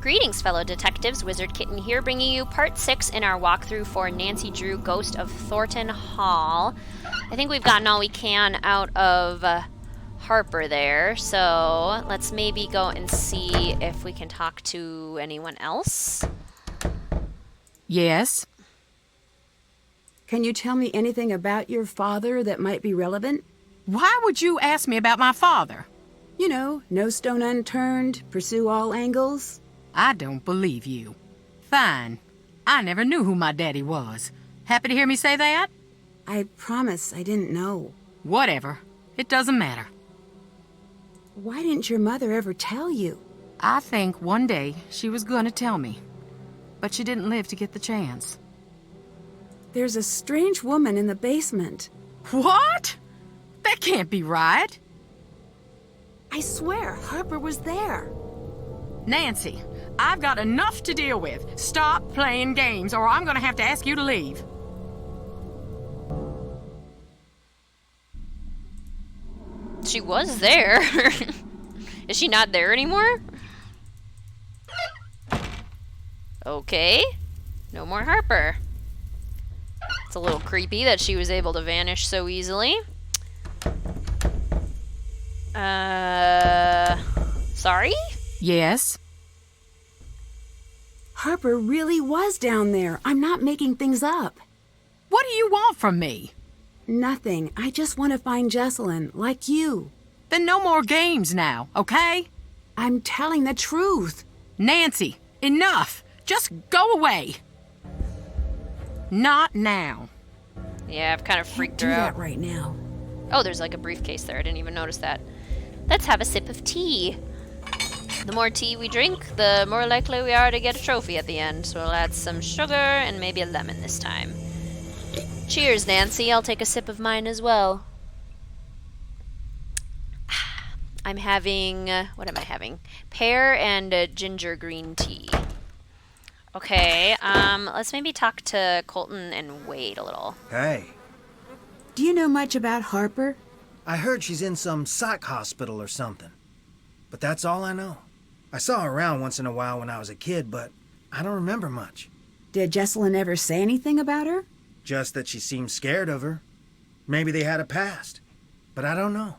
Greetings, fellow detectives. Wizard Kitten here, bringing you part 6 in our walkthrough for Nancy Drew, Ghost of Thornton Hall. I think we've gotten all we can out of Harper there, so let's maybe go and see if we can talk to anyone else. Yes? Can you tell me anything about your father that might be relevant? Why would you ask me about my father? You know, no stone unturned, pursue all angles. I don't believe you. Fine. I never knew who my daddy was. Happy to hear me say that? I promise I didn't know. Whatever. It doesn't matter. Why didn't your mother ever tell you? I think one day she was gonna tell me. But she didn't live to get the chance. There's a strange woman in the basement. What? That can't be right. I swear, Harper was there. Nancy, I've got enough to deal with. Stop playing games, or I'm gonna have to ask you to leave. She was there. Is she not there anymore? Okay. No more Harper. It's a little creepy that she was able to vanish so easily. Sorry? Yes? Harper really was down there. I'm not making things up. What do you want from me? Nothing. I just want to find Jessalyn, like you. Then no more games now, okay? I'm telling the truth. Nancy, enough. Just go away. Not now. Yeah, I've kind of freaked her Can't do out. that right now. Oh, there's like a briefcase there. I didn't even notice that. Let's have a sip of tea. The more tea we drink, the more likely we are to get a trophy at the end. So we'll add some sugar and maybe a lemon this time. Cheers, Nancy. I'll take a sip of mine as well. I'm having... what am I having? Pear and ginger green tea. Okay, let's maybe talk to Colton and wait a little. Hey, Do you know much about Harper? I heard she's in some psych hospital or something. But that's all I know. I saw her around once in a while when I was a kid, but I don't remember much. Did Jessalyn ever say anything about her? Just that she seemed scared of her. Maybe they had a past. But I don't know.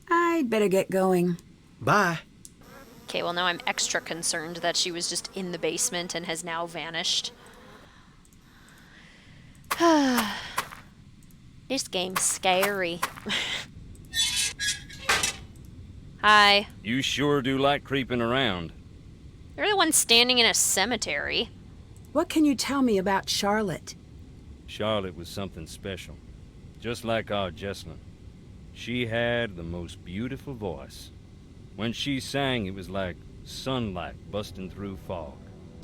I'd better get going. Bye. Okay, well now I'm extra concerned that she was just in the basement and has now vanished. This game's scary. Hi. You sure do like creeping around. You're the one standing in a cemetery. What can you tell me about Charlotte? Charlotte was something special. Just like our Jessalyn. She had the most beautiful voice. When she sang, it was like sunlight busting through fog.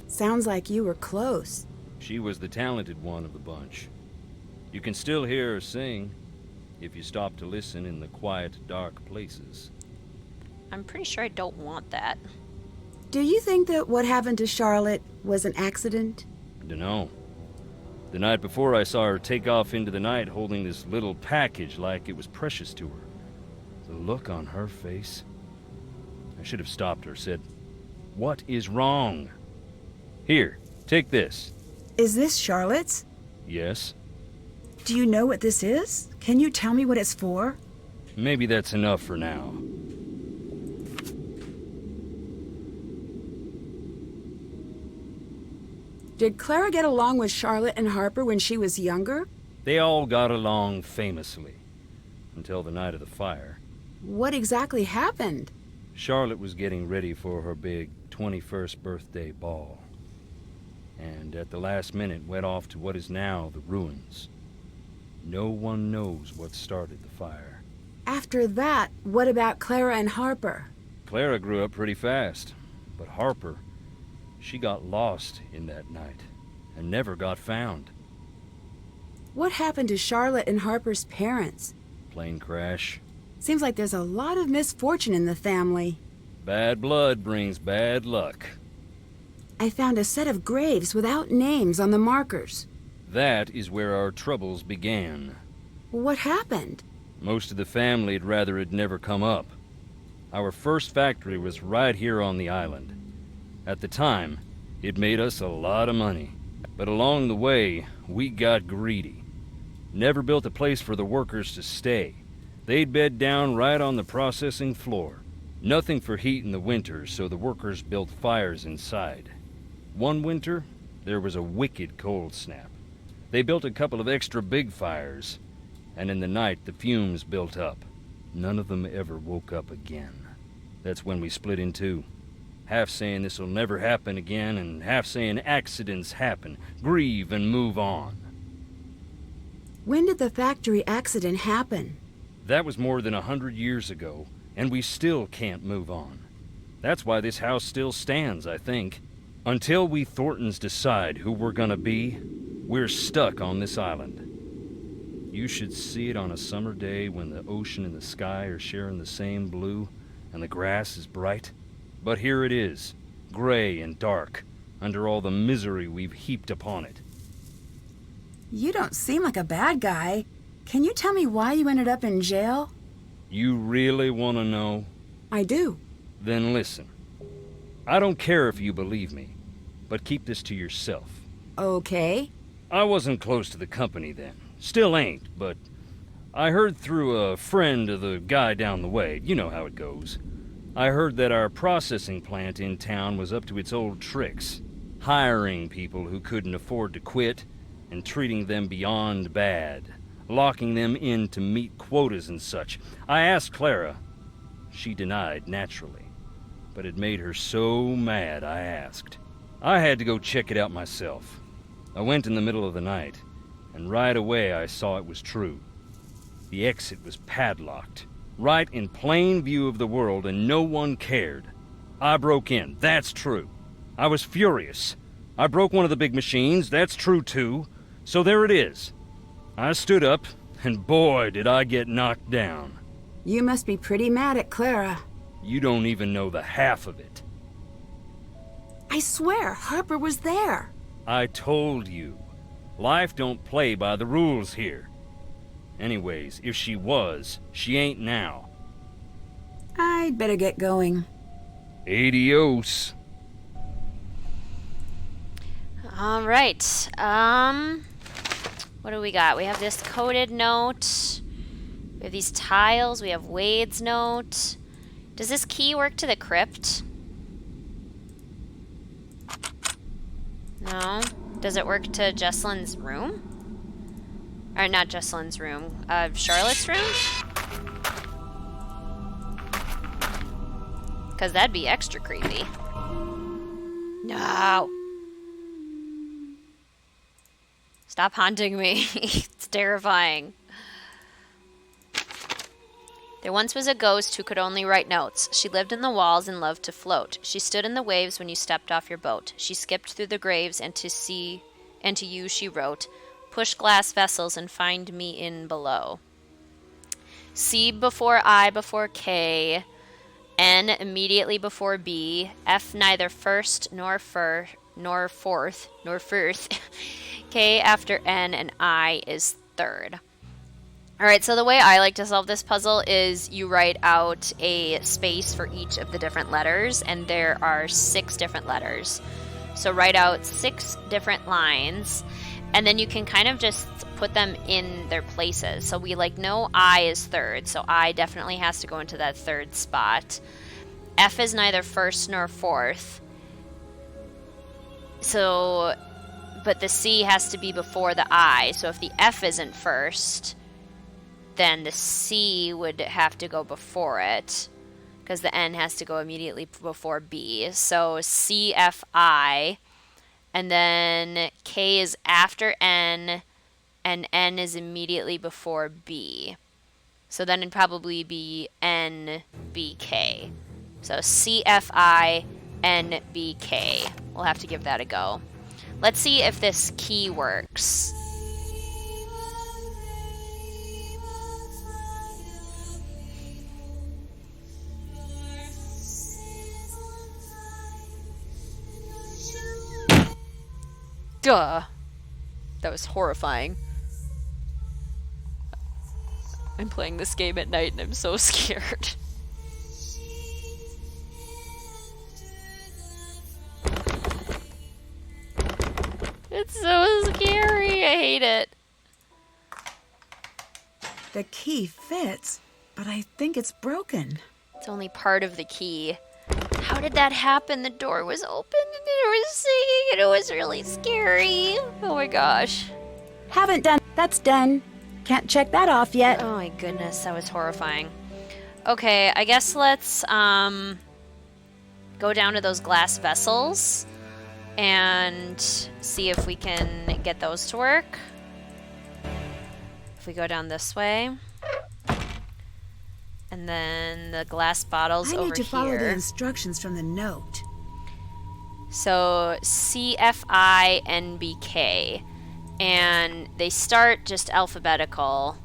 Sounds like you were close. She was the talented one of the bunch. You can still hear her sing, if you stop to listen in the quiet, dark places. I'm pretty sure I don't want that. Do you think that what happened to Charlotte was an accident? Dunno. The night before, I saw her take off into the night holding this little package like it was precious to her. The look on her face. I should have stopped her, said, "What is wrong?" "Here, take this." Is this Charlotte's? "Yes." Do you know what this is? Can you tell me what it's for? "Maybe that's enough for now." Did Clara get along with Charlotte and Harper when she was younger? They all got along famously. Until the night of the fire. What exactly happened? Charlotte was getting ready for her big 21st birthday ball. And at the last minute went off to what is now the ruins. No one knows what started the fire. After that, what about Clara and Harper? Clara grew up pretty fast, but Harper, she got lost in that night and never got found. What happened to Charlotte and Harper's parents? Plane crash. Seems like there's a lot of misfortune in the family. Bad blood brings bad luck. I found a set of graves without names on the markers. That is where our troubles began. What happened? Most of the family'd rather it never come up. Our first factory was right here on the island. At the time, it made us a lot of money. But along the way, we got greedy. Never built a place for the workers to stay. They'd bed down right on the processing floor. Nothing for heat in the winter, so the workers built fires inside. One winter, there was a wicked cold snap. They built a couple of extra big fires, and in the night the fumes built up. None of them ever woke up again. That's when we split in two. Half saying this'll never happen again, and half saying accidents happen. Grieve and move on. When did the factory accident happen? That was more than 100 years ago, and we still can't move on. That's why this house still stands, I think. Until we Thorntons decide who we're gonna be, we're stuck on this island. You should see it on a summer day when the ocean and the sky are sharing the same blue, and the grass is bright. But here it is, gray and dark, under all the misery we've heaped upon it. You don't seem like a bad guy. Can you tell me why you ended up in jail? You really want to know? I do. Then listen. I don't care if you believe me, but keep this to yourself. Okay. I wasn't close to the company then. Still ain't, but I heard through a friend of the guy down the way. You know how it goes. I heard that our processing plant in town was up to its old tricks, hiring people who couldn't afford to quit and treating them beyond bad, locking them in to meet quotas and such. I asked Clara. She denied, naturally, but it made her so mad I asked. I had to go check it out myself. I went in the middle of the night, and right away I saw it was true. The exit was padlocked, right in plain view of the world, and no one cared. I broke in, that's true. I was furious. I broke one of the big machines, that's true too. So there it is. I stood up, and boy, did I get knocked down. You must be pretty mad at Clara. You don't even know the half of it. I swear, Harper was there. I told you. Life don't play by the rules here. Anyways, if she was, she ain't now. I'd better get going. Adios. All right. What do we got? We have this coded note. We have these tiles. We have Wade's note. Does this key work to the crypt? No. Does it work to Jessalyn's room? Or not Jessalyn's room. Charlotte's room? Because that'd be extra creepy. No. Stop haunting me. It's terrifying. There once was a ghost who could only write notes. She lived in the walls and loved to float. She stood in the waves when you stepped off your boat. She skipped through the graves, and to you she wrote, "Push glass vessels and find me in below." C before I before K, N immediately before B, F neither first nor fourth, K after N, and I is third. Alright, so the way I like to solve this puzzle is you write out a space for each of the different letters, and there are 6 different letters. So write out 6 different lines, and then you can kind of just put them in their places. So we know I is third, so I definitely has to go into that third spot. F is neither first nor fourth. So, but the C has to be before the I. So if the F isn't first, then the C would have to go before it, because the N has to go immediately before B. So C, F, I, and then K is after N, and N is immediately before B. So then it'd probably be N, B, K. So C, F, I, N, B, K. We'll have to give that a go. Let's see if this key works. Duh. That was horrifying. I'm playing this game at night and I'm so scared. hate it. The key fits, but I think it's broken. It's only part of the key. How did that happen? The door was open and it was singing and it was really scary. Oh my gosh. Haven't done. That's done. Can't check that off yet. Oh my goodness, that was horrifying. Okay, I guess let's go down to those glass vessels and see if we can get those to work. If we go down this way. And then the glass bottles over here. I need to follow the instructions from the note. So CFINBK. And they start just alphabetical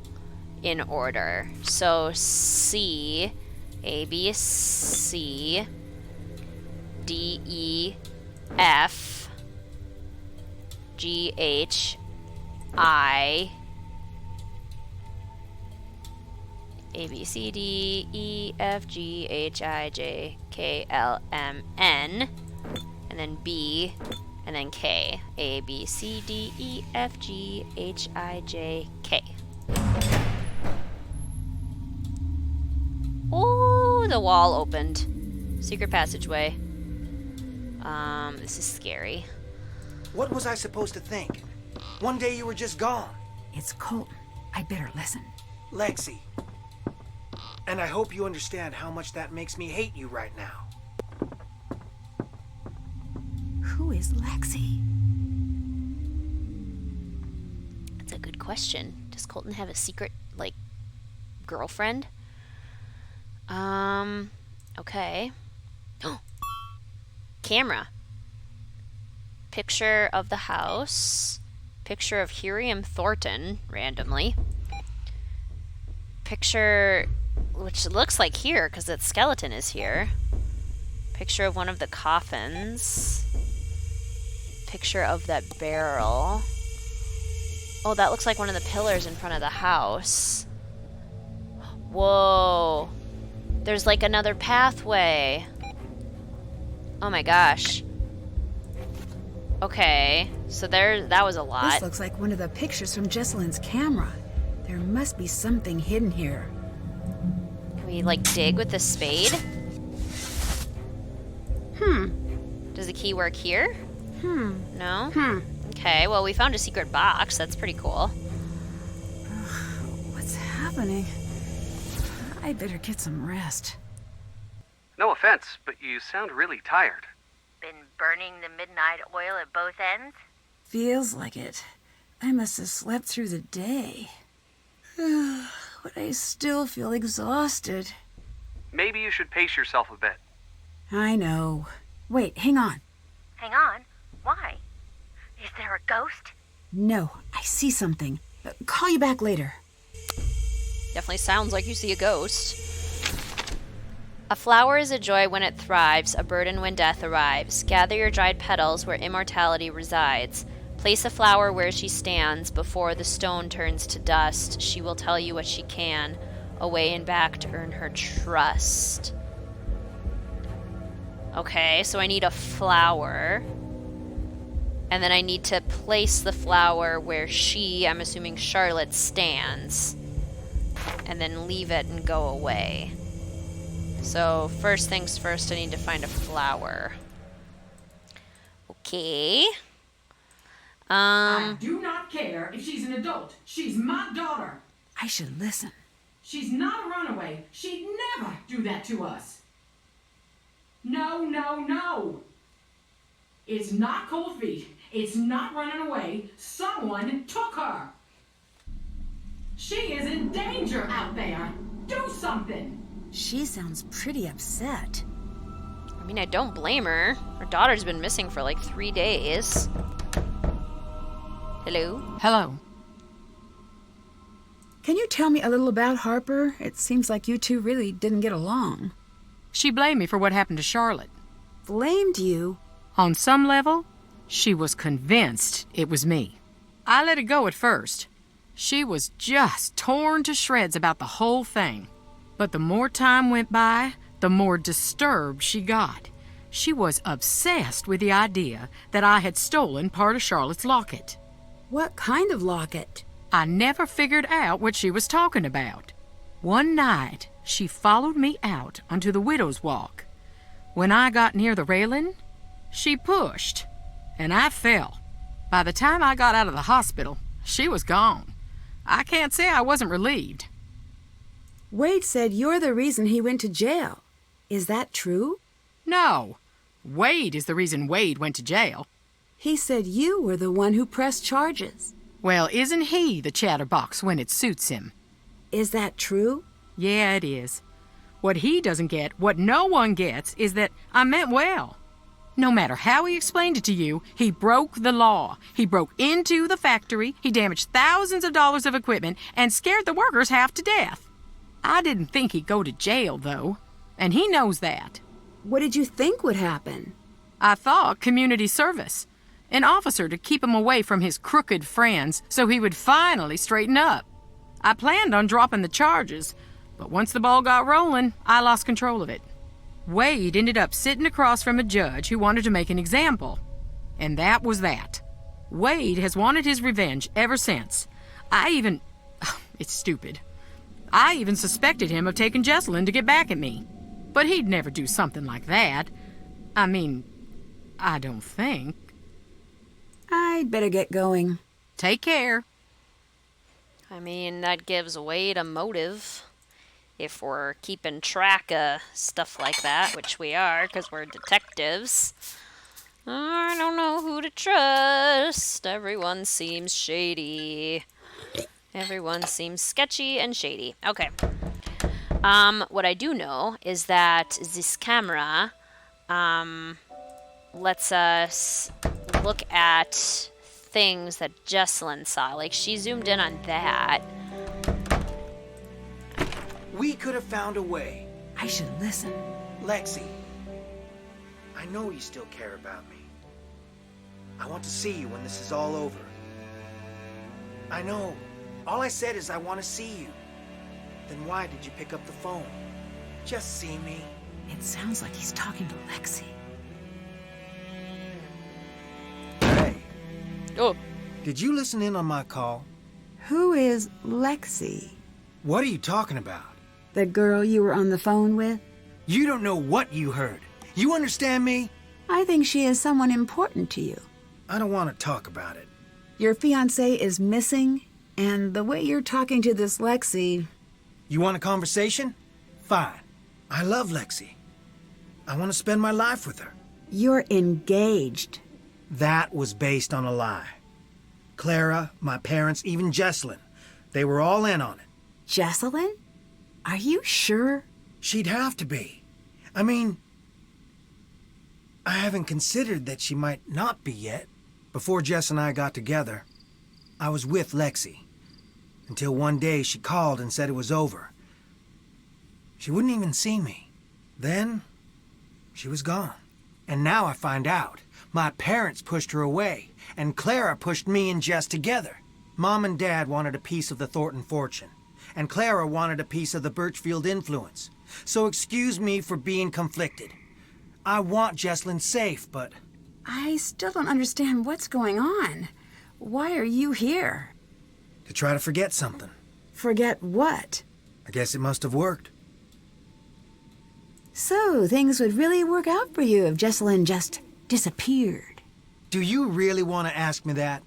in order. So C, A, B, C, D, E, F, G, H, I, A, B, C, D, E, F, G, H, I, J, K, L, M, N, and then B, and then K. A, B, C, D, E, F, G, H, I, J, K. Oh, the wall opened. Secret passageway. This is scary. What was I supposed to think? One day you were just gone. It's Colton. I better listen. Lexi. And I hope you understand how much that makes me hate you right now. Who is Lexi? That's a good question. Does Colton have a secret, like, girlfriend? Okay. Camera. Picture of the house. Picture of Hiriam Thornton, randomly. Picture, which looks like here, because its skeleton is here. Picture of one of the coffins. Picture of that barrel. Oh, that looks like one of the pillars in front of the house. Whoa. There's like another pathway. Oh my gosh. Okay, so that was a lot. This looks like one of the pictures from Jessalyn's camera. There must be something hidden here. Can we like dig with the spade? Does the key work here? No? Okay, well we found a secret box. That's pretty cool. What's happening? I better get some rest. No offense, but you sound really tired. Been burning the midnight oil at both ends? Feels like it. I must have slept through the day. But I still feel exhausted. Maybe you should pace yourself a bit. I know. Wait, hang on. Hang on. Why? Is there a ghost? No, I see something. Call you back later. Definitely sounds like you see a ghost. A flower is a joy when it thrives, a burden when death arrives. Gather your dried petals where immortality resides. Place a flower where she stands. Before the stone turns to dust, she will tell you what she can, away and back to earn her trust. Okay, so I need a flower. And then I need to place the flower where she, I'm assuming Charlotte, stands. And then leave it and go away. So first things first, I need to find a flower. Okay. I do not care if she's an adult. She's my daughter. I should listen. She's not a runaway. She'd never do that to us. No, no, no. It's not cold feet. It's not running away. Someone took her. She is in danger out there. Do something. She sounds pretty upset. I mean, I don't blame her. Her daughter's been missing for like 3 days. Hello? Hello. Can you tell me a little about Harper? It seems like you two really didn't get along. She blamed me for what happened to Charlotte. Blamed you? On some level, she was convinced it was me. I let it go at first. She was just torn to shreds about the whole thing. But the more time went by, the more disturbed she got. She was obsessed with the idea that I had stolen part of Charlotte's locket. What kind of locket? I never figured out what she was talking about. One night, she followed me out onto the widow's walk. When I got near the railing, she pushed, and I fell. By the time I got out of the hospital, she was gone. I can't say I wasn't relieved. Wade said you're the reason he went to jail. Is that true? No, Wade is the reason Wade went to jail. He said you were the one who pressed charges. Well, isn't he the chatterbox when it suits him? Is that true? Yeah, it is. What he doesn't get, what no one gets, is that I meant well. No matter how he explained it to you, he broke the law. He broke into the factory, he damaged thousands of dollars of equipment, and scared the workers half to death. I didn't think he'd go to jail, though, and he knows that. What did you think would happen? I thought community service. An officer to keep him away from his crooked friends so he would finally straighten up. I planned on dropping the charges, but once the ball got rolling, I lost control of it. Wade ended up sitting across from a judge who wanted to make an example. And that was that. Wade has wanted his revenge ever since. It's stupid. I even suspected him of taking Jessalyn to get back at me. But he'd never do something like that. I don't think. I'd better get going. Take care. That gives Wade a motive. If we're keeping track of stuff like that, which we are, because we're detectives. I don't know who to trust. Everyone seems shady. Everyone seems sketchy and shady. Okay. What I do know is that this camera, lets us look at things that Jessalyn saw. Like, she zoomed in on that. We could have found a way. I should listen. Lexi, I know you still care about me. I want to see you when this is all over. I know. All I said is I want to see you. Then why did you pick up the phone? Just see me. It sounds like he's talking to Lexi. Hey. Oh. Did you listen in on my call? Who is Lexi? What are you talking about? The girl you were on the phone with? You don't know what you heard. You understand me? I think she is someone important to you. I don't want to talk about it. Your fiancé is missing, and the way you're talking to this Lexi... You want a conversation? Fine. I love Lexi. I want to spend my life with her. You're engaged. That was based on a lie. Clara, my parents, even Jessalyn, they were all in on it. Jessalyn? Are you sure? She'd have to be. I haven't considered that she might not be yet. Before Jess and I got together, I was with Lexi. Until one day she called and said it was over. She wouldn't even see me. Then, she was gone. And now I find out. My parents pushed her away, and Clara pushed me and Jess together. Mom and Dad wanted a piece of the Thornton fortune, and Clara wanted a piece of the Birchfield influence. So excuse me for being conflicted. I want Jessalyn safe, but... I still don't understand what's going on. Why are you here? To try to forget something. Forget what? I guess it must have worked. So, things would really work out for you if Jessalyn just disappeared. Do you really want to ask me that?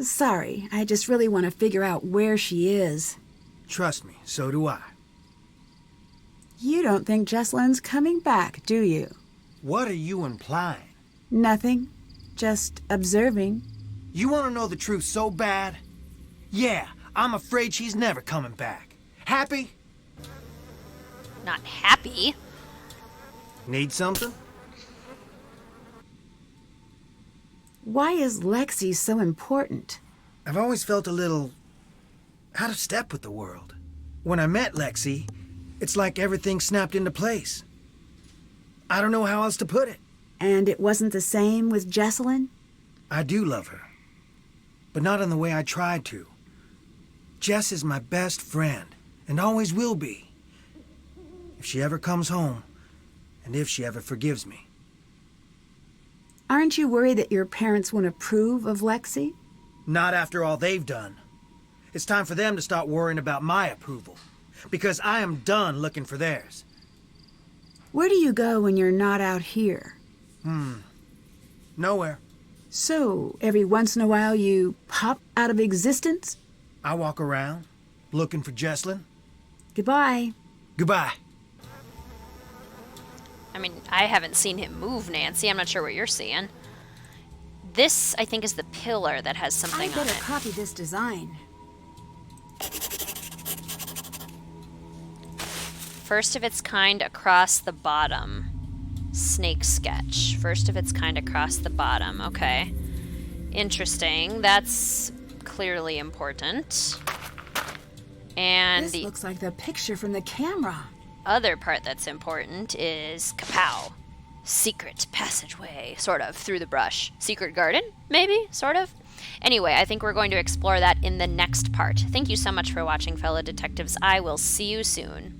Sorry, I just really want to figure out where she is. Trust me, so do I. You don't think Jessalyn's coming back, do you? What are you implying? Nothing. Just observing. You want to know the truth so bad? Yeah, I'm afraid she's never coming back. Happy? Not happy. Need something? Why is Lexi so important? I've always felt a little out of step with the world. When I met Lexi, it's like everything snapped into place. I don't know how else to put it. And it wasn't the same with Jessalyn? I do love her, but not in the way I tried to. Jess is my best friend, and always will be. If she ever comes home, and if she ever forgives me. Aren't you worried that your parents won't approve of Lexi? Not after all they've done. It's time for them to start worrying about my approval. Because I am done looking for theirs. Where do you go when you're not out here? Nowhere. So, every once in a while you pop out of existence? I walk around, looking for Jessalyn. Goodbye. Goodbye. I mean, I haven't seen him move, Nancy. I'm not sure what you're seeing. This, I think, is the pillar that has something I on better it. copy this design. First of its kind across the bottom. Snake sketch. First of its kind across the bottom. Okay. Interesting. That's clearly important. And This the looks like the picture from the camera. other part that's important is kapow. Secret passageway, sort of, through the brush. Secret garden, maybe, sort of. Anyway, I think we're going to explore that in the next part. Thank you so much for watching, fellow detectives. I will see you soon.